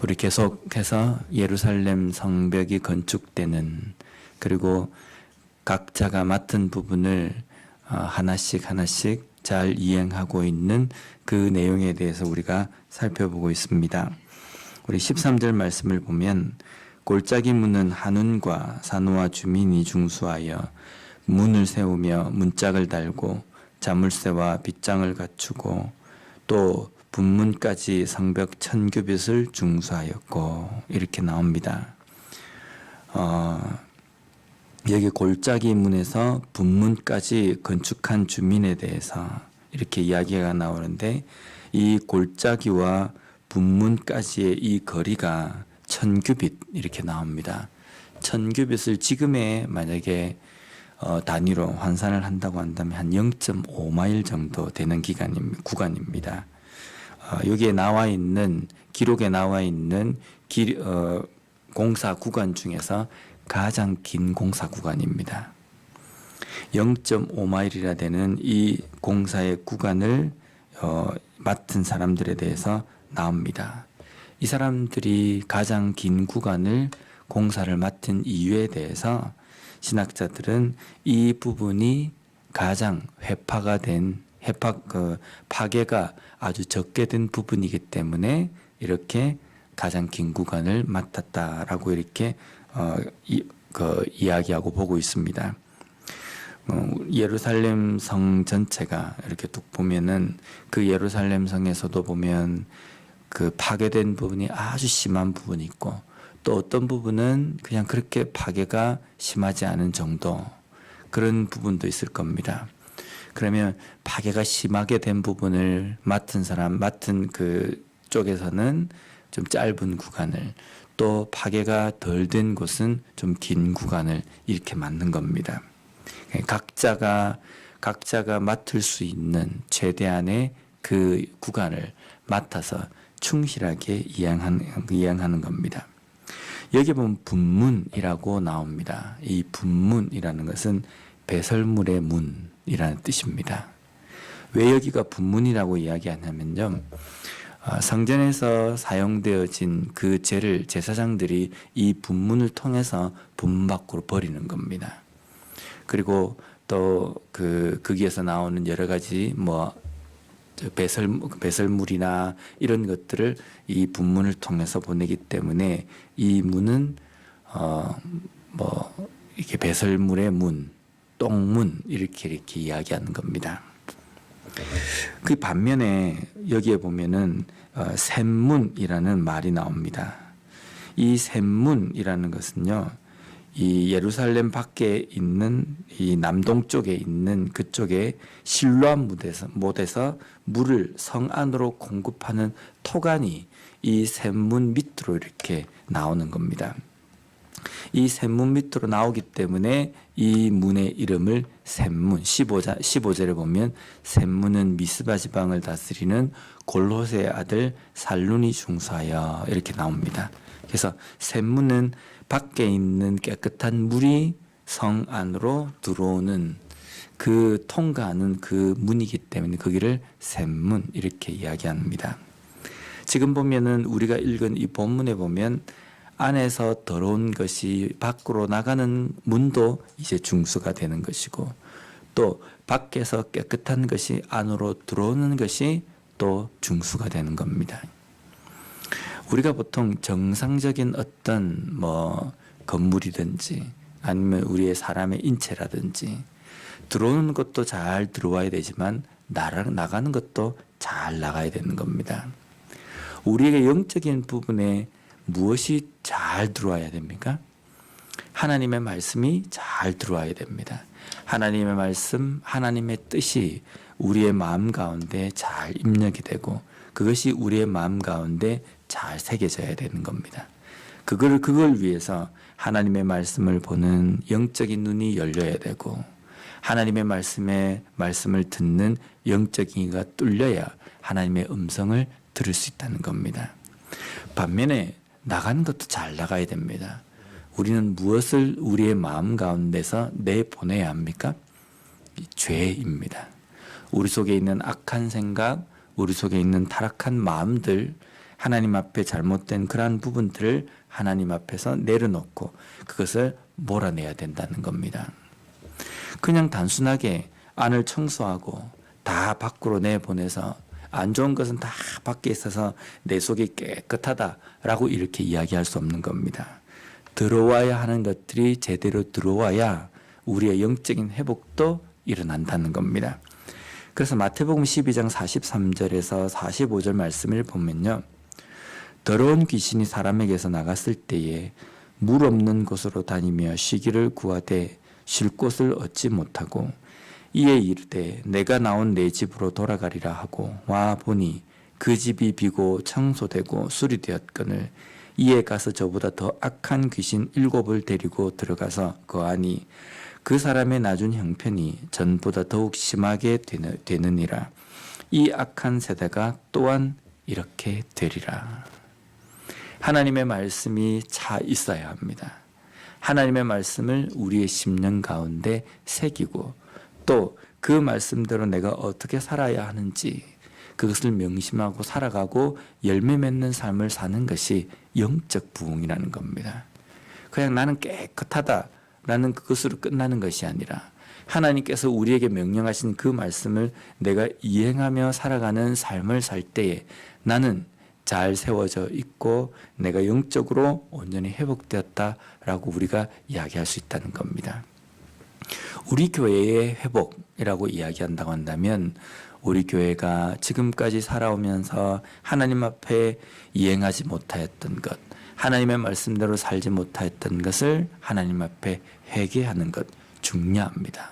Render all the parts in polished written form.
우리 계속해서 예루살렘 성벽이 건축되는, 그리고 각자가 맡은 부분을 하나씩 잘 이행하고 있는 그 내용에 대해서 우리가 살펴보고 있습니다. 우리 13절 말씀을 보면 골짜기 문은 한운과 산호와 주민이 중수하여 문을 세우며 문짝을 달고 자물쇠와 빗장을 갖추고 또 분문까지 성벽 1000규빗을 중수하였고, 이렇게 나옵니다. 여기 골짜기 문에서 분문까지 건축한 주민에 대해서 이렇게 이야기가 나오는데, 이 골짜기와 분문까지의 이 거리가 1000규빗 이렇게 나옵니다. 1000규빗을 지금의 만약에 단위로 환산을 한다고 한다면 한 0.5마일 정도 되는 구간입니다. 여기에 나와 있는, 기록에 나와 있는 공사 구간 중에서 가장 긴 공사 구간입니다. 0.5마일이라 되는 이 공사의 구간을 맡은 사람들에 대해서 나옵니다. 이 사람들이 가장 긴 구간을 공사를 맡은 이유에 대해서 신학자들은 이 부분이 가장 파괴가 아주 적게 된 부분이기 때문에 이렇게 가장 긴 구간을 맡았다라고 이렇게 이야기하고 보고 있습니다. 예루살렘 성 전체가 이렇게 뚝 보면은 그 예루살렘 성에서도 보면 그 파괴된 부분이 아주 심한 부분이 있고, 또 어떤 부분은 그냥 그렇게 파괴가 심하지 않은 정도, 그런 부분도 있을 겁니다. 그러면 파괴가 심하게 된 부분을 맡은 그 쪽에서는 좀 짧은 구간을, 또 파괴가 덜 된 곳은 좀 긴 구간을 이렇게 맡는 겁니다. 각자가 맡을 수 있는 최대한의 그 구간을 맡아서 충실하게 이행하는 겁니다. 여기 보면 분문이라고 나옵니다. 이 분문이라는 것은 배설물의 문이라는 뜻입니다. 왜 여기가 분문이라고 이야기하냐면요, 성전에서 사용되어진 그 재를 제사장들이 이 분문을 통해서 분문 밖으로 버리는 겁니다. 그리고 또 거기에서 나오는 여러 가지 배설물이나 이런 것들을 이 분문을 통해서 보내기 때문에 이 문은 이렇게 배설물의 문, 똥문 이렇게 이야기하는 겁니다. 그 반면에 여기에 보면은 샘문이라는 말이 나옵니다. 이 샘문이라는 것은요, 이 예루살렘 밖에 있는 이 남동쪽에 있는 그쪽에 실로암 못에서 물을 성 안으로 공급하는 토간이 이 샘문 밑으로 이렇게 나오는 겁니다. 이 샘문 밑으로 나오기 때문에 이 문의 이름을 샘문, 15절에 보면 샘문은 미스바 지방을 다스리는 골호세의 아들 살룬이 중수하여 이렇게 나옵니다. 그래서 샘문은 밖에 있는 깨끗한 물이 성 안으로 들어오는 통과하는 그 문이기 때문에 거기를 샘문 이렇게 이야기합니다. 지금 보면은 우리가 읽은 이 본문에 보면 안에서 더러운 것이 밖으로 나가는 문도 이제 중수가 되는 것이고, 또 밖에서 깨끗한 것이 안으로 들어오는 것이 또 중수가 되는 겁니다. 우리가 보통 정상적인 어떤 건물이든지 아니면 우리의 사람의 인체라든지 들어오는 것도 잘 들어와야 되지만 나가는 것도 잘 나가야 되는 겁니다. 우리에게 영적인 부분에 무엇이 잘 들어와야 됩니까? 하나님의 말씀이 잘 들어와야 됩니다. 하나님의 말씀, 하나님의 뜻이 우리의 마음 가운데 잘 입력이 되고 그것이 우리의 마음 가운데 잘 새겨져야 되는 겁니다. 그걸 위해서 하나님의 말씀을 보는 영적인 눈이 열려야 되고, 하나님의 말씀을 듣는 영적인 이가 뚫려야 하나님의 음성을 들을 수 있다는 겁니다. 반면에 나가는 것도 잘 나가야 됩니다. 우리는 무엇을 우리의 마음 가운데서 내보내야 합니까? 죄입니다. 우리 속에 있는 악한 생각, 우리 속에 있는 타락한 마음들, 하나님 앞에 잘못된 그러한 부분들을 하나님 앞에서 내려놓고 그것을 몰아내야 된다는 겁니다. 그냥 단순하게 안을 청소하고 다 밖으로 내보내서 안 좋은 것은 다 밖에 있어서 내 속이 깨끗하다라고 이렇게 이야기할 수 없는 겁니다. 들어와야 하는 것들이 제대로 들어와야 우리의 영적인 회복도 일어난다는 겁니다. 그래서 마태복음 12장 43절에서 45절 말씀을 보면요. 더러운 귀신이 사람에게서 나갔을 때에 물 없는 곳으로 다니며 쉬기를 구하되 쉴 곳을 얻지 못하고 이에 이르되 내가 나온 내 집으로 돌아가리라 하고 와 보니 그 집이 비고 청소되고 수리되었거늘 이에 가서 저보다 더 악한 귀신 7을 데리고 들어가서 거하니 그 사람의 낮은 형편이 전보다 더욱 심하게 되느니라. 이 악한 세대가 또한 이렇게 되리라. 하나님의 말씀이 차 있어야 합니다. 하나님의 말씀을 우리의 심령 가운데 새기고 또 그 말씀대로 내가 어떻게 살아야 하는지 그것을 명심하고 살아가고 열매 맺는 삶을 사는 것이 영적 부흥이라는 겁니다. 그냥 나는 깨끗하다라는 그것으로 끝나는 것이 아니라 하나님께서 우리에게 명령하신 그 말씀을 내가 이행하며 살아가는 삶을 살 때에 나는 잘 세워져 있고 내가 영적으로 온전히 회복되었다라고 우리가 이야기할 수 있다는 겁니다. 우리 교회의 회복이라고 이야기한다고 한다면 우리 교회가 지금까지 살아오면서 하나님 앞에 이행하지 못하였던 것, 하나님의 말씀대로 살지 못하였던 것을 하나님 앞에 회개하는 것 중요합니다.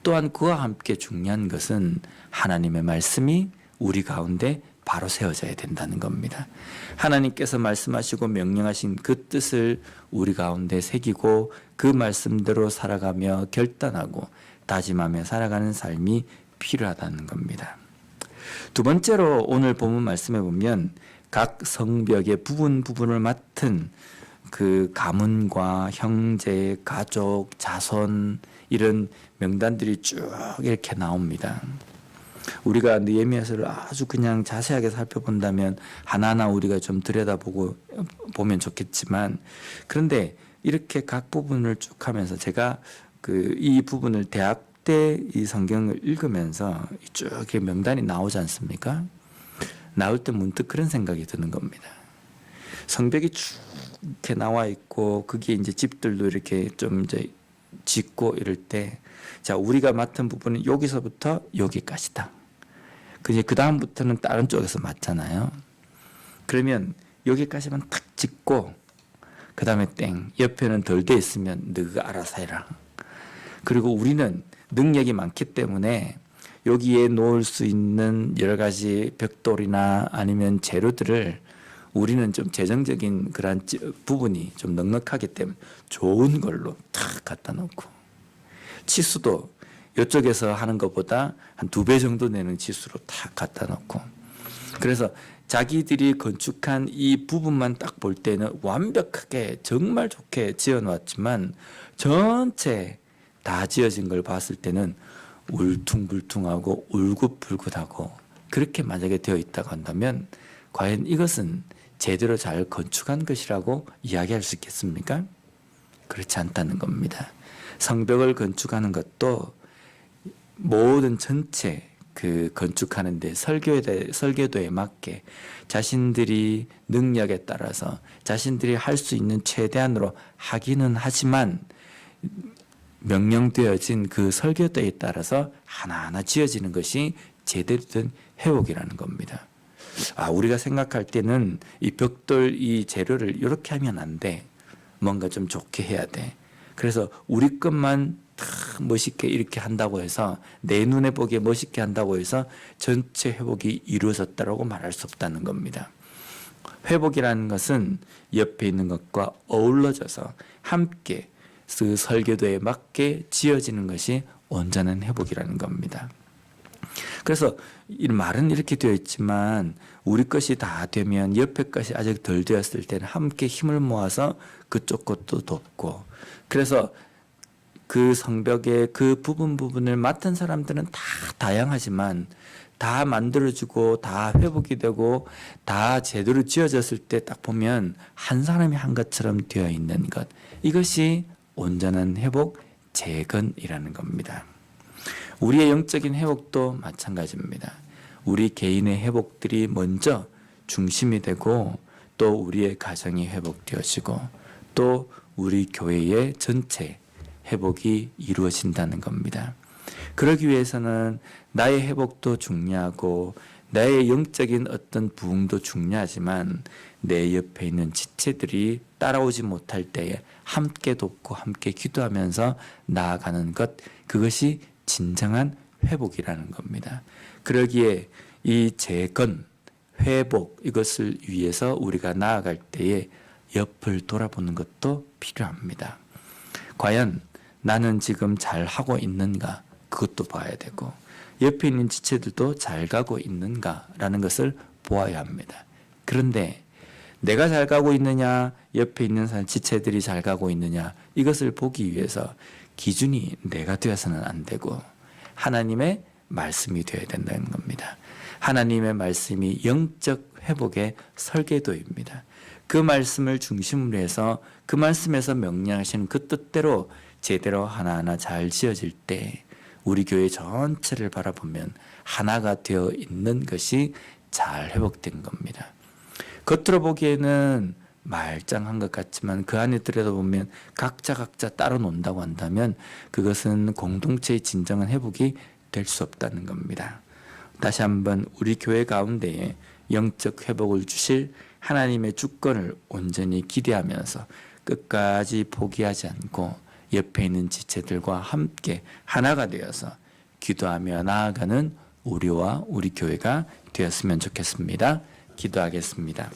또한 그와 함께 중요한 것은 하나님의 말씀이 우리 가운데 바로 세워져야 된다는 겁니다. 하나님께서 말씀하시고 명령하신 그 뜻을 우리 가운데 새기고 그 말씀대로 살아가며 결단하고 다짐하며 살아가는 삶이 필요하다는 겁니다. 두 번째로 오늘 본문 말씀에 보면 각 성벽의 부분을 맡은 그 가문과 형제, 가족, 자손 이런 명단들이 쭉 이렇게 나옵니다. 우리가 느헤미야서를 아주 그냥 자세하게 살펴본다면 하나하나 우리가 좀 들여다보고 보면 좋겠지만 그런데 이렇게 각 부분을 쭉 하면서 제가 이 부분을 대학 때 이 성경을 읽으면서 쭉 이렇게 명단이 나오지 않습니까? 나올 때 문득 그런 생각이 드는 겁니다. 성벽이 쭉 이렇게 나와 있고 그게 이제 집들도 이렇게 좀 이제 짓고 이럴 때 자, 우리가 맡은 부분은 여기서부터 여기까지다. 그 다음부터는 다른 쪽에서 맡잖아요. 그러면 여기까지만 탁 짓고 그 다음에 땡. 옆에는 덜 돼 있으면 너가 알아서 해라. 그리고 우리는 능력이 많기 때문에 여기에 놓을 수 있는 여러 가지 벽돌이나 아니면 재료들을 우리는 좀 재정적인 그런 부분이 좀 넉넉하기 때문에 좋은 걸로 탁 갖다 놓고 치수도 이쪽에서 하는 것보다 한 2배 정도 내는 치수로 탁 갖다 놓고 그래서 자기들이 건축한 이 부분만 딱 볼 때는 완벽하게 정말 좋게 지어놨지만 전체 다 지어진 걸 봤을 때는 울퉁불퉁하고 울긋불긋하고 그렇게 만약에 되어 있다고 한다면 과연 이것은 제대로 잘 건축한 것이라고 이야기할 수 있겠습니까? 그렇지 않다는 겁니다. 성벽을 건축하는 것도 모든 전체 그 건축하는데 설계도에 맞게 자신들이 능력에 따라서 자신들이 할 수 있는 최대한으로 하기는 하지만 명령되어진 그 설계도에 따라서 하나하나 지어지는 것이 제대로 된 회복이라는 겁니다. 우리가 생각할 때는 이 벽돌 이 재료를 이렇게 하면 안 돼. 뭔가 좀 좋게 해야 돼. 그래서 우리 것만 다 멋있게 이렇게 한다고 해서 내 눈에 보기에 멋있게 한다고 해서 전체 회복이 이루어졌다고 말할 수 없다는 겁니다. 회복이라는 것은 옆에 있는 것과 어우러져서 함께 그 설계도에 맞게 지어지는 것이 온전한 회복이라는 겁니다. 그래서 이 말은 이렇게 되어 있지만 우리 것이 다 되면 옆에 것이 아직 덜 되었을 때는 함께 힘을 모아서 그쪽 것도 돕고 그래서 그 성벽의 그 부분을 맡은 사람들은 다 다양하지만 다 만들어지고 다 회복이 되고 다 제대로 지어졌을 때 딱 보면 한 사람이 한 것처럼 되어 있는 것, 이것이 온전한 회복, 재건이라는 겁니다. 우리의 영적인 회복도 마찬가지입니다. 우리 개인의 회복들이 먼저 중심이 되고 또 우리의 가정이 회복되어지고 또 우리 교회의 전체 회복이 이루어진다는 겁니다. 그러기 위해서는 나의 회복도 중요하고 나의 영적인 어떤 부흥도 중요하지만 내 옆에 있는 지체들이 따라오지 못할 때에 함께 돕고 함께 기도하면서 나아가는 것, 그것이 진정한 회복이라는 겁니다. 그러기에 이 재건, 회복, 이것을 위해서 우리가 나아갈 때에 옆을 돌아보는 것도 필요합니다. 과연 나는 지금 잘 하고 있는가? 그것도 봐야 되고 옆에 있는 지체들도 잘 가고 있는가라는 것을 보아야 합니다. 그런데 내가 잘 가고 있느냐, 옆에 있는 지체들이 잘 가고 있느냐, 이것을 보기 위해서 기준이 내가 되어서는 안 되고 하나님의 말씀이 되어야 된다는 겁니다. 하나님의 말씀이 영적 회복의 설계도입니다. 그 말씀을 중심으로 해서 그 말씀에서 명령하시는 그 뜻대로 제대로 하나하나 잘 지어질 때 우리 교회 전체를 바라보면 하나가 되어 있는 것이 잘 회복된 겁니다. 겉으로 보기에는 말짱한 것 같지만 그 안에 들여다보면 각자 따로 논다고 한다면 그것은 공동체의 진정한 회복이 될 수 없다는 겁니다. 다시 한번 우리 교회 가운데에 영적 회복을 주실 하나님의 주권을 온전히 기대하면서 끝까지 포기하지 않고 옆에 있는 지체들과 함께 하나가 되어서 기도하며 나아가는 우리와 우리 교회가 되었으면 좋겠습니다. 기도하겠습니다.